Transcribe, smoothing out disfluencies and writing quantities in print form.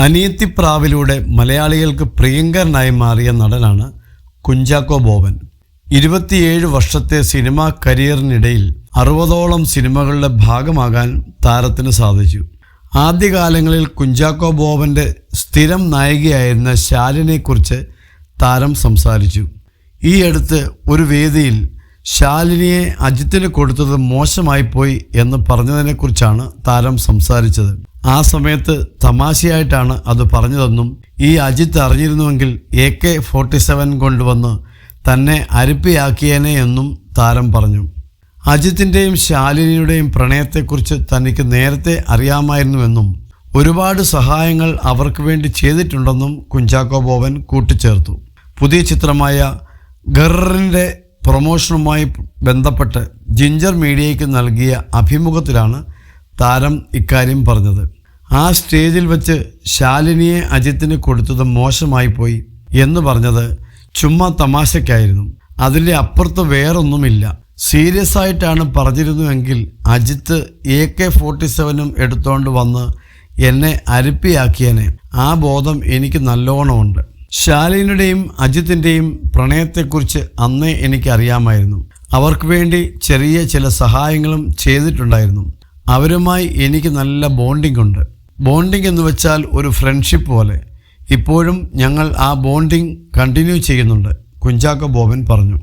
അനിയത്തിപ്രാവിലൂടെ മലയാളികൾക്ക് പ്രിയങ്കരനായി മാറിയ നടനാണ് കുഞ്ചാക്കോ ബോബൻ. 27 വർഷത്തെ സിനിമാ കരിയറിനിടയിൽ 60ഓളം സിനിമകളുടെ ഭാഗമാകാൻ താരത്തിന് സാധിച്ചു. ആദ്യകാലങ്ങളിൽ കുഞ്ചാക്കോ ബോബൻ്റെ സ്ഥിരം നായികയായിരുന്ന ശാലിനിയെക്കുറിച്ച് താരം സംസാരിച്ചു. ഈ അടുത്ത് ഒരു വേദിയിൽ ശാലിനിയെ അജിത്തിന് കൊടുത്തത് മോശമായിപ്പോയി എന്ന് പറഞ്ഞതിനെക്കുറിച്ചാണ് താരം സംസാരിച്ചത്. ആ സമയത്ത് തമാശയായിട്ടാണ് അത് പറഞ്ഞതെന്നും ഈ അജിത്ത് അറിഞ്ഞിരുന്നുവെങ്കിൽ AK-47 കൊണ്ടുവന്ന് തന്നെ അരിപ്പിയാക്കിയേനെ എന്നും താരം പറഞ്ഞു. അജിത്തിൻ്റെയും ശാലിനിയുടെയും പ്രണയത്തെക്കുറിച്ച് തനിക്ക് നേരത്തെ അറിയാമായിരുന്നുവെന്നും ഒരുപാട് സഹായങ്ങൾ അവർക്ക് വേണ്ടി ചെയ്തിട്ടുണ്ടെന്നും കുഞ്ചാക്കോ ബോബൻ കൂട്ടിച്ചേർത്തു. പുതിയ ചിത്രമായ ഗർറിൻ്റെ പ്രൊമോഷനുമായി ബന്ധപ്പെട്ട് ജിഞ്ചർ മീഡിയയ്ക്ക് നൽകിയ അഭിമുഖത്തിലാണ് താരം ഇക്കാര്യം പറഞ്ഞത്. ആ സ്റ്റേജിൽ വെച്ച് ശാലിനിയെ അജിത്തിന് കൊടുത്തത് മോശമായിപ്പോയി എന്ന് പറഞ്ഞത് ചുമ്മാ തമാശയ്ക്കായിരുന്നു. അതിൻ്റെ അപ്പുറത്ത് വേറൊന്നുമില്ല. സീരിയസ് ആയിട്ടാണ് പറഞ്ഞിരുന്നുവെങ്കിൽ അജിത്ത് AK-47 എടുത്തോണ്ട് വന്ന് എന്നെ അരിപ്പിയാക്കിയനെ. ആ ബോധം എനിക്ക് നല്ലോണമുണ്ട്. ശാലിനിയുടെയും അജിത്തിൻ്റെയും പ്രണയത്തെക്കുറിച്ച് അന്നേ എനിക്ക് അറിയാമായിരുന്നു. അവർക്ക് വേണ്ടി ചെറിയ ചില സഹായങ്ങളും ചെയ്തിട്ടുണ്ടായിരുന്നു. അവരുമായി എനിക്ക് നല്ല ബോണ്ടിംഗ് ഉണ്ട്. ബോണ്ടിംഗ് എന്ന് വെച്ചാൽ ഒരു ഫ്രണ്ട്ഷിപ്പ് പോലെ. ഇപ്പോഴും ഞങ്ങൾ ആ ബോണ്ടിംഗ് കണ്ടിന്യൂ ചെയ്യുന്നുണ്ട്, കുഞ്ചാക്കോ ബോബൻ പറഞ്ഞു.